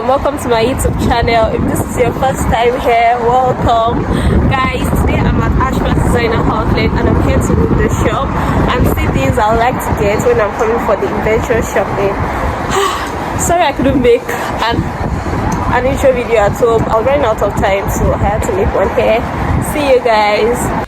welcome to my YouTube channel. If this is your first time here, welcome. Guys, today I'm at ASHFORD designer outlet and I'm here to look the shop and see things I would like to get when I'm coming for the eventual shopping. Sorry I couldn't make an intro video at home. I was running out of time, so I had to make one here. See you guys.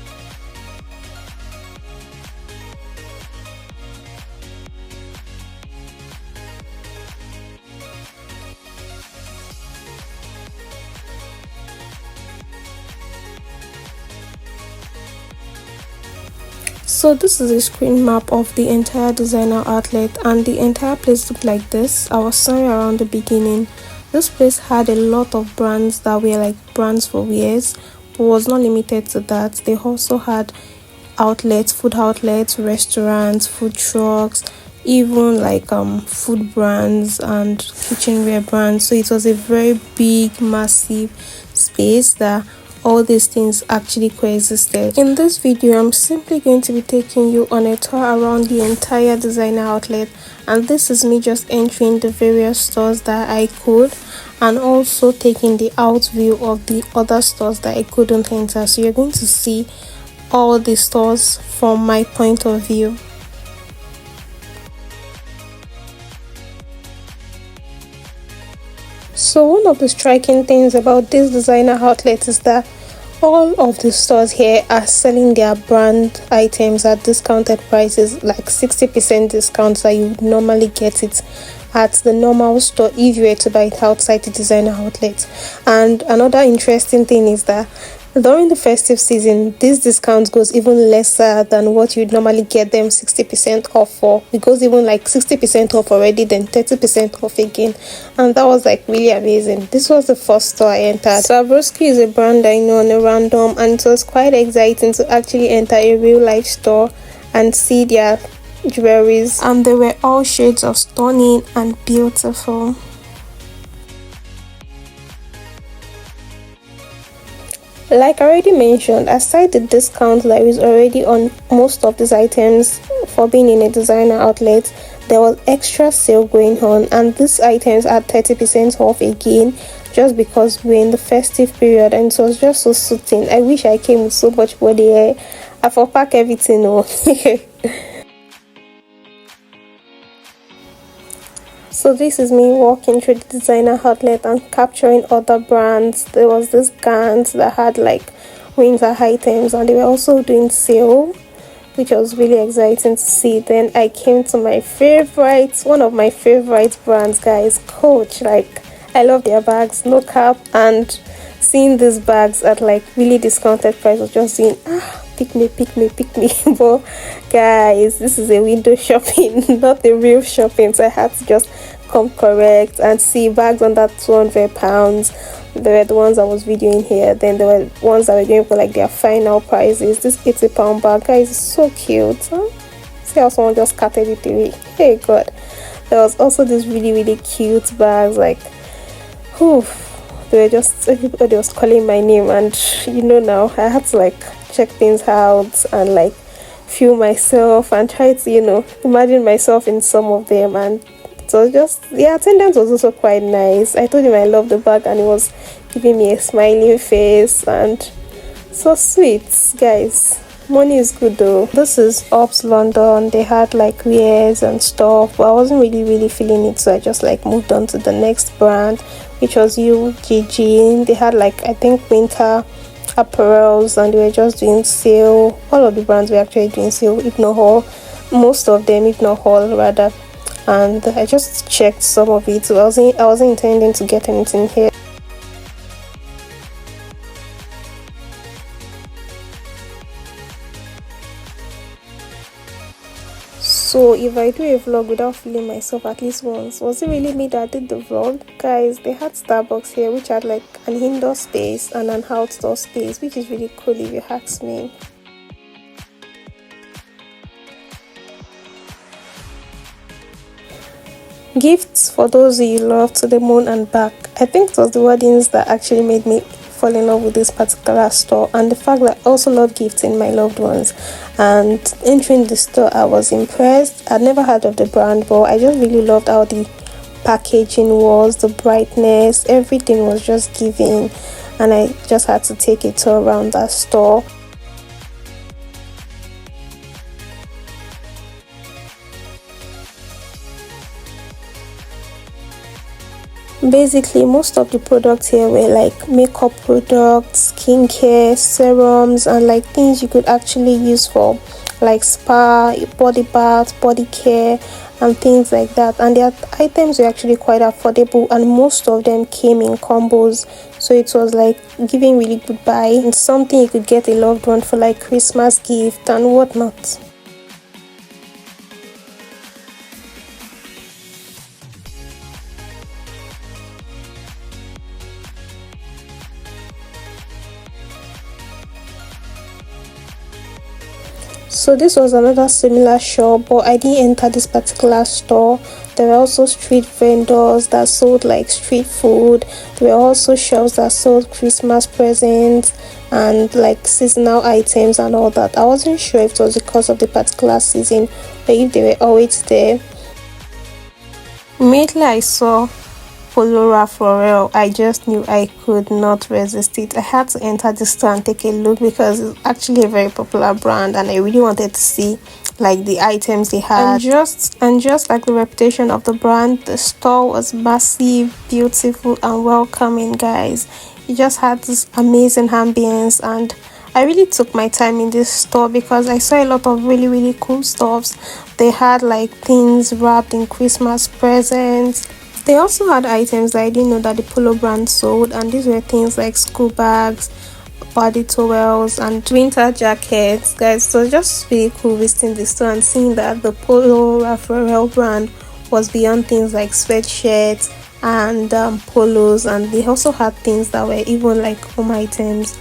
So this is a screen map of the entire designer outlet, and the entire place looked like this. I was somewhere around the beginning. This place had a lot of brands that were like brands for wears, but was not limited to that. They also had outlets, food outlets, restaurants, food trucks, even like food brands and kitchenware brands. So it was a very big, massive space that all these things actually coexisted. In this video, I'm simply going to be taking you on a tour around the entire designer outlet, and this is me just entering the various stores that I could and also taking the out view of the other stores that I couldn't enter. So you're going to see all the stores from my point of view. So one of the striking things about this designer outlet is that all of the stores here are selling their brand items at discounted prices, like 60% discounts that you would normally get it at the normal store if you were to buy it outside the designer outlet. And another interesting thing is that during the festive season, this discount goes even lesser than what you'd normally get them 60% off for. It goes even like 60% off already, then 30% off again, and that was like really amazing. This was the first store I entered. Swarovski is a brand I know on a random, and it was quite exciting to actually enter a real life store and see their jewelries, and they were all shades of stunning and beautiful. Like I already mentioned, aside the discount that is already on most of these items for being in a designer outlet, there was extra sale going on, and these items are 30% off again just because we're in the festive period, and it was just so suiting. I wish I came with so much body hair. I forpack everything. So this is me walking through the designer outlet and capturing other brands. There was this Gant that had like winter items, and they were also doing sale, which was really exciting to see. Then I came to my favorite, one of my favorite brands, guys, Coach. Like, I love their bags, no cap, and seeing these bags at like really discounted price was just saying, pick me. But guys, this is a window shopping, not the real shopping, so I had to just come correct and see bags under 200 pounds. There were the ones I was videoing here, then there were ones that were going for like their final prices. This 80-pound bag, guys, is so cute. See how someone just cutted it away. Hey god. There was also this really cute bags, like they were just, everybody was calling my name, and now I had to like check things out and like feel myself and try to imagine myself in some of them. And so just the attendant was also quite nice. I told him I love the bag, and he was giving me a smiling face, and so sweet. Guys, money is good though. This is Ops London. They had like wares and stuff, but I wasn't really feeling it, so I just like moved on to the next brand, which was UGG. They had like, I think, winter apparels, and they were just doing sale. All of the brands were actually doing sale, if not all, most of them, if not all rather. And I just checked some of it. So I wasn't intending to get anything here. So if I do a vlog without feeling myself at least once, was it really me that did the vlog? Guys, they had Starbucks here, which had like an indoor space and an outdoor space, which is really cool if you ask me. Gifts for those who you love, to the moon and back. I think it was the weddings that actually made me fall in love with this particular store, and the fact that I also love gifting my loved ones. And entering the store, I was impressed. I'd never heard of the brand, but I just really loved how the packaging was, the brightness, everything was just giving, and I just had to take a tour around that store. Basically, most of the products here were like makeup products, skincare, serums, and like things you could actually use for like spa, body bath, body care, and things like that. And their items were actually quite affordable, and most of them came in combos, so it was like giving really good buy and something you could get a loved one for like Christmas gift and whatnot. So this was another similar shop, but I didn't enter this particular store. There were also street vendors that sold like street food. There were also shops that sold Christmas presents and like seasonal items and all that. I wasn't sure if it was because of the particular season or if they were always there. Immediately I saw Polo Raphl Lauren, I just knew I could not resist it. I had to enter the store and take a look because it's actually a very popular brand, and I really wanted to see like the items they had. And just like the reputation of the brand, the store was massive, beautiful, and welcoming, guys. It just had this amazing ambience, and I really took my time in this store because I saw a lot of really cool stuffs. They had like things wrapped in Christmas presents. They also had items that I didn't know that the Polo brand sold, and these were things like school bags, body towels, and winter jackets. Guys, so just really cool visiting the store and seeing that the Polo Raphl Lauren brand was beyond things like sweatshirts and polos, and they also had things that were even like home items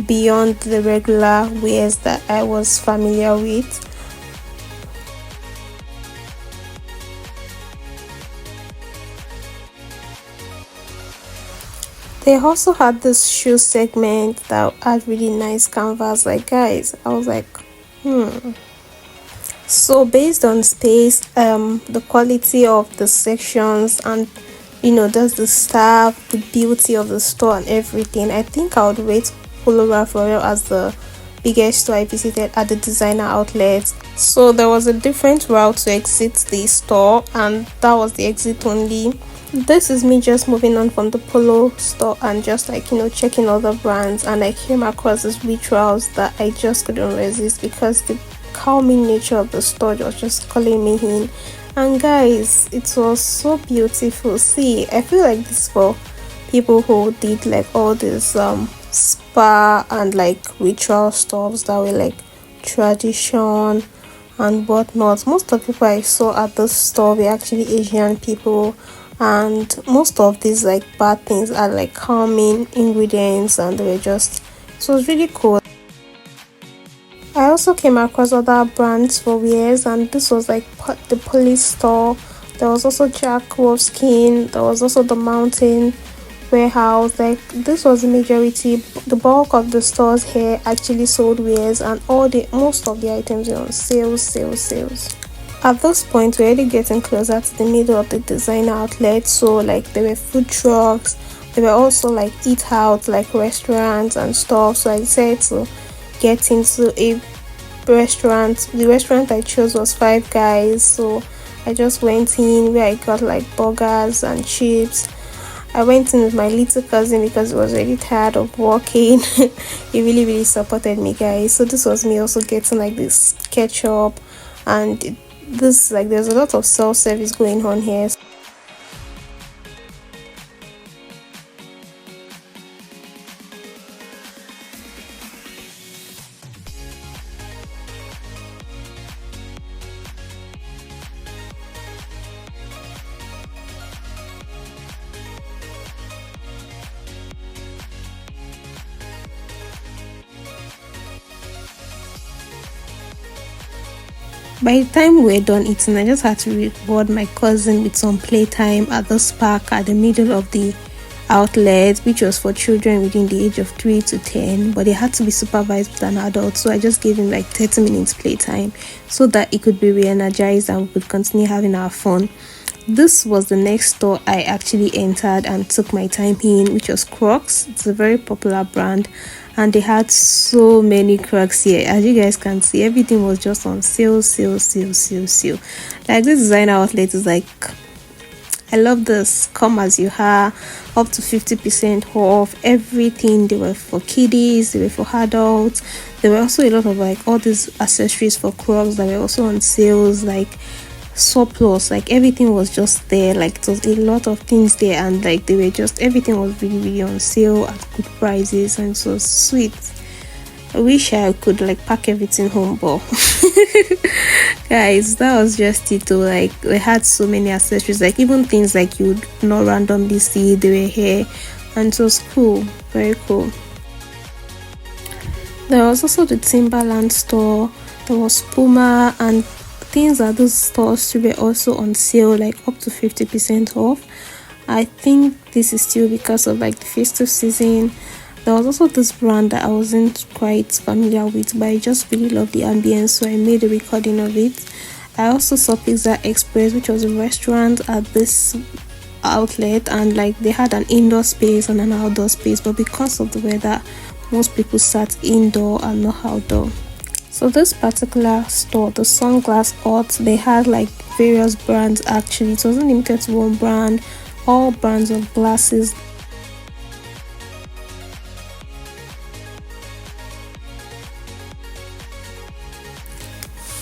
beyond the regular wears that I was familiar with. They also had this shoe segment that had really nice canvas. Like, guys, I was like, So based on space, the quality of the sections, and just the staff, the beauty of the store and everything, I think I would rate Polo Raphl Lauren as the biggest store I visited at the designer outlet. So there was a different route to exit the store, and that was the exit only. This is me just moving on from the Polo store and just like checking other brands, and I came across these rituals that I just couldn't resist because the calming nature of the store was just calling me in. And guys, it was so beautiful. See, I feel like this for people who did like all this spa and like ritual stuffs that were like tradition and whatnot. Most of the people I saw at the store were actually Asian people, and most of these like bad things are like calming ingredients, and they were just, so it was really cool. I also came across other brands for wears, and this was like the police store. There was also Swarovski. There was also the Mountain Warehouse. Like, this was the majority, the bulk of the stores here actually sold wares, and most of the items were on sales. At this point, we're already getting closer to the middle of the designer outlet, so like there were food trucks, there were also like eat out, like restaurants and stuff. So I decided to get into a restaurant. The restaurant I chose was Five Guys, so I just went in, where I got like burgers and chips. I went in with my little cousin because he was really tired of walking. He really supported me, guys. So this was me also getting like this ketchup, and this, like, there's a lot of self-service going on here. By the time we were done eating, I just had to reward my cousin with some playtime at this park at the middle of the outlet, which was for children within the age of 3 to 10, but they had to be supervised with an adult. So I just gave him like 30 minutes playtime so that it could be re-energized and we could continue having our fun. this was the next store I actually entered and took my time in, which was Crocs. It's a very popular brand, and they had so many Crocs here. As you guys can see, everything was just on sale. Like, this designer outlet is like, I love this. Come as you are, up to 50% off everything. They were for kiddies, they were for adults. There were also a lot of like all these accessories for Crocs that were also on sales, like surplus. Like, everything was just there. Like, it was a lot of things there, and like they were just, everything was really on sale at good prices, and so sweet. I wish I could like pack everything home, but guys, that was just it though. Like, they had so many accessories, like even things like you would not randomly see, they were here, and it was cool, very cool. There was also the Timberland store. There was Puma, and things at those stores were also on sale, like up to 50% off. I think this is still because of like the festive season. There was also this brand that I wasn't quite familiar with, but I just really love the ambience, so I made a recording of it. I also saw Pizza Express, which was a restaurant at this outlet, and like they had an indoor space and an outdoor space, but because of the weather, most people sat indoor and not outdoor. So this particular store, the Sunglass Hut, they had like various brands. Actually, it wasn't limited to one brand, all brands of glasses.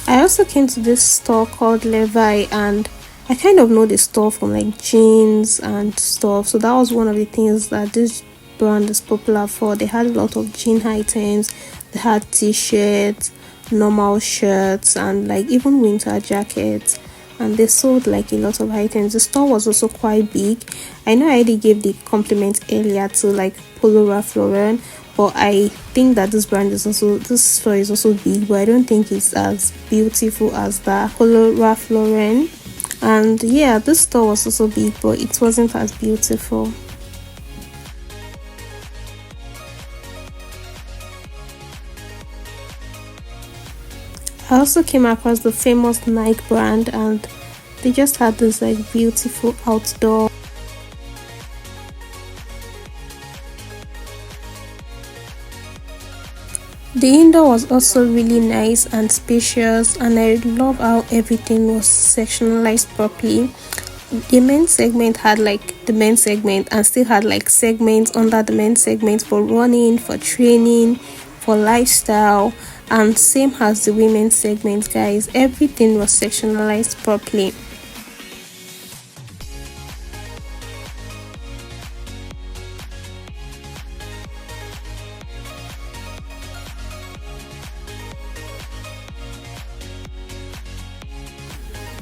I also came to this store called Levi, and I kind of know the store from like jeans and stuff, so that was one of the things that this brand is popular for. They had a lot of jean items, they had t-shirts, normal shirts, and like even winter jackets, and they sold like a lot of items. The store was also quite big. I know I already gave the compliment earlier to like Polo Raphl Lauren, but I think that this store is also big, but I don't think it's as beautiful as the Polo Raphl Lauren. And yeah, this store was also big, but it wasn't as beautiful. I also came across the famous Nike brand, and they just had this like beautiful outdoor. The indoor was also really nice and spacious, and I love how everything was sectionalized properly. The men's segment had like the men's segment, and still had like segments under the men's segment for running, for training, for lifestyle, and same as the women's segment, guys. Everything was sectionalized properly.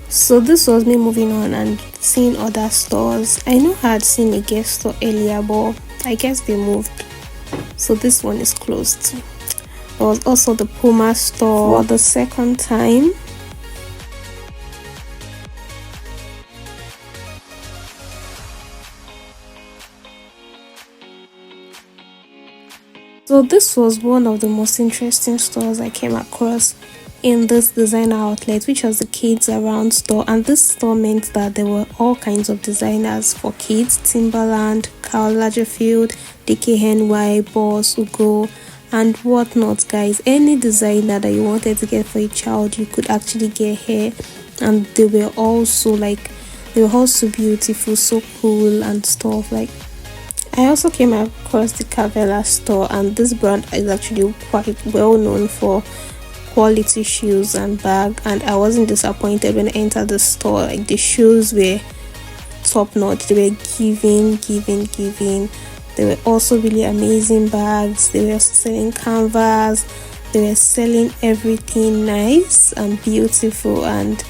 So this was me moving on and seeing other stores. I know I had seen a Guess store earlier, but I guess they moved, so this one is closed. There was also the Puma store for the second time. So this was one of the most interesting stores I came across in this designer outlet, which was the Kids Around store. And this store meant that there were all kinds of designers for kids: Timberland, Karl Lagerfeld, DKNY, Boss, Ugo, and whatnot, guys. Any designer that you wanted to get for a child, you could actually get here. And they were also beautiful, so cool and stuff. Like, I also came across the Carvela store, and this brand is actually quite well known for quality shoes and bag, and I wasn't disappointed when I entered the store. Like, the shoes were top notch, they were giving. They were also really amazing bags. They were selling canvas, they were selling everything nice and beautiful, and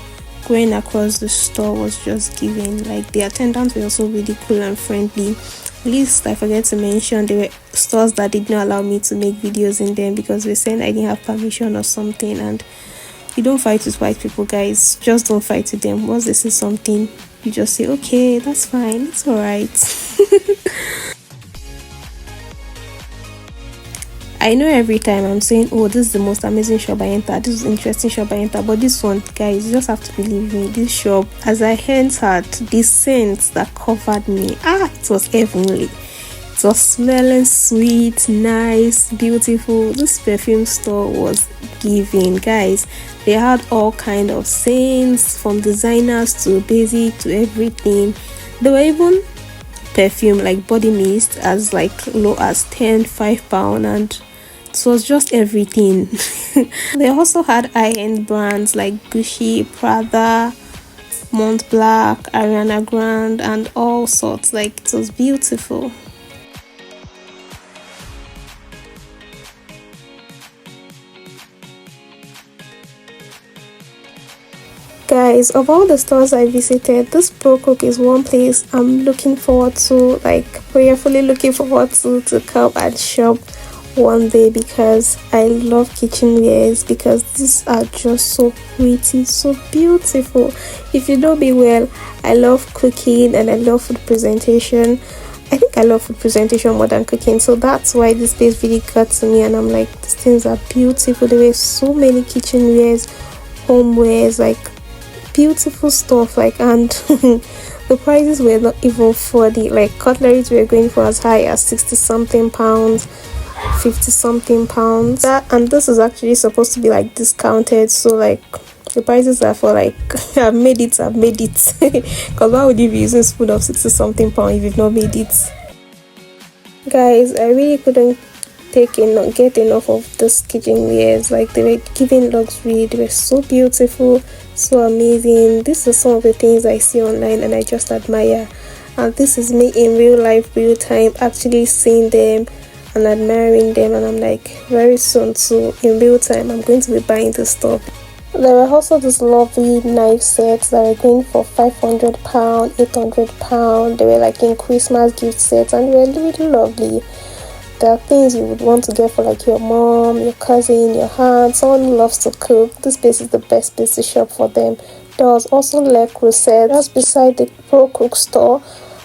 going across the store was just giving. Like, the attendants were also really cool and friendly. Least I forget to mention, there were stores that did not allow me to make videos in them because they said I didn't have permission or something. And you don't fight with white people, guys. Just don't fight with them. Once they say something, you just say, okay, that's fine, it's all right. I know every time I'm saying, oh, this is the most amazing shop I entered, this is interesting shop I entered, but this one, guys, you just have to believe me, this shop, as I entered, the scents that covered me, it was heavenly. It was smelling sweet, nice, beautiful. This perfume store was giving, guys. They had all kind of scents, from designers to basic to everything. They were even perfume like body mist as like low as 5 pounds, and it was just everything. They also had high-end brands like Gucci, Prada, Mont Blanc, Ariana Grande, and all sorts. Like, it was beautiful. Guys, of all the stores I visited, this Polo is one place I'm looking forward to, like prayerfully looking forward to come and shop one day, because I love kitchenwares, because these are just so pretty, so beautiful. If you know me well, I love cooking and I love food presentation. I think I love food presentation more than cooking, so that's why this place really got to me, and I'm like, these things are beautiful. There were so many kitchenwares, homewares, like beautiful stuff, like, and the prices were not even for the, like, cutleries were going for as high as 60 something pounds, 50 something pounds. And this is actually supposed to be like discounted, so like the prices are for like I've made it because why would you be using spoon of 60 something pounds if you've not made it? Guys, I really couldn't get enough of this kitchenwares. Like, they were giving luxury, they were so beautiful, so amazing. This is some of the things I see online and I just admire, and this is me in real life, real time, actually seeing them and admiring them, and I'm like, very soon too, in real time, I'm going to be buying this stuff. There were also these lovely knife sets that were going for £500, £800. They were like in Christmas gift sets, and they were really lovely. There are things you would want to get for like your mom, your cousin, your aunt, someone who loves to cook. This place is the best place to shop for them. There was also Le Creuset just beside the Pro Cook store.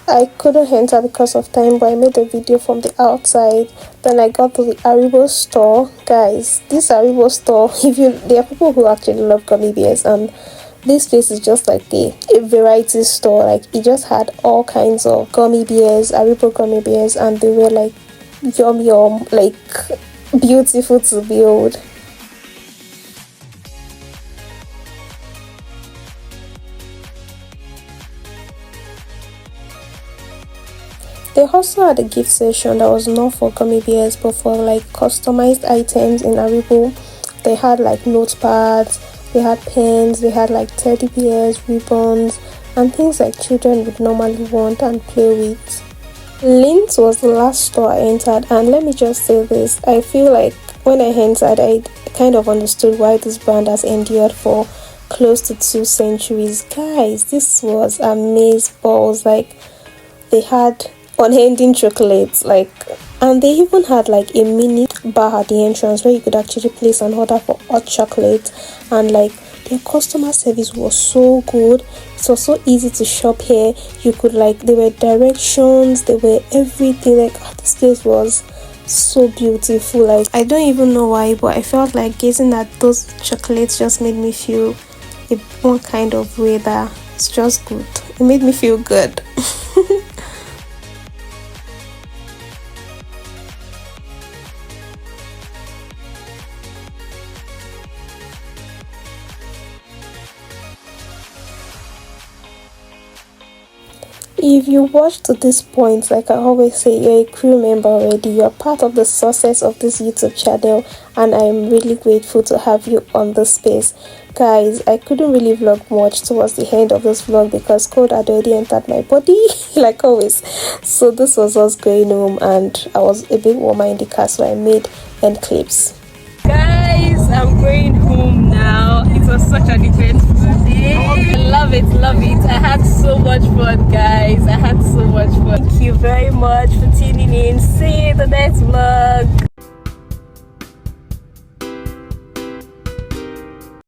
I couldn't enter because of time, but I made a video from the outside. Then I got to the Haribo store. Guys, this Haribo store, there are people who actually love gummy bears, and this place is just like a variety store. Like, it just had all kinds of gummy bears, Haribo gummy bears, and they were like yum, like beautiful to behold. They also had a gift section that was not for gummy bears but for like customized items in Haribo. They had like notepads, they had pens, they had like teddy bears, ribbons, and things like children would normally want and play with. Lindt was the last store I entered, and let me just say this, I feel like when I entered, I kind of understood why this brand has endured for close to 2 centuries. Guys, this was amazeballs. Like, they had unending chocolates, like, and they even had like a mini bar at the entrance where you could actually place an order for hot chocolate, and like their customer service was so good. It was so easy to shop here. You could, like, there were directions, there were everything. Like, this place was so beautiful. Like, I don't even know why, but I felt like gazing at those chocolates just made me feel one kind of way that it's just good. It made me feel good. If you watch to this point, like I always say, you're a crew member already. You're part of the success of this YouTube channel, and I'm really grateful to have you on this space. Guys, I couldn't really vlog much towards the end of this vlog because cold had already entered my body, like always. So this was us going home, and I was a bit warmer in the car, so I made end clips. Guys, I'm going home now. It was such an eventful day. I love it. I had so much fun, guys. I had so much fun. Thank you very much for tuning in. See you in the next vlog.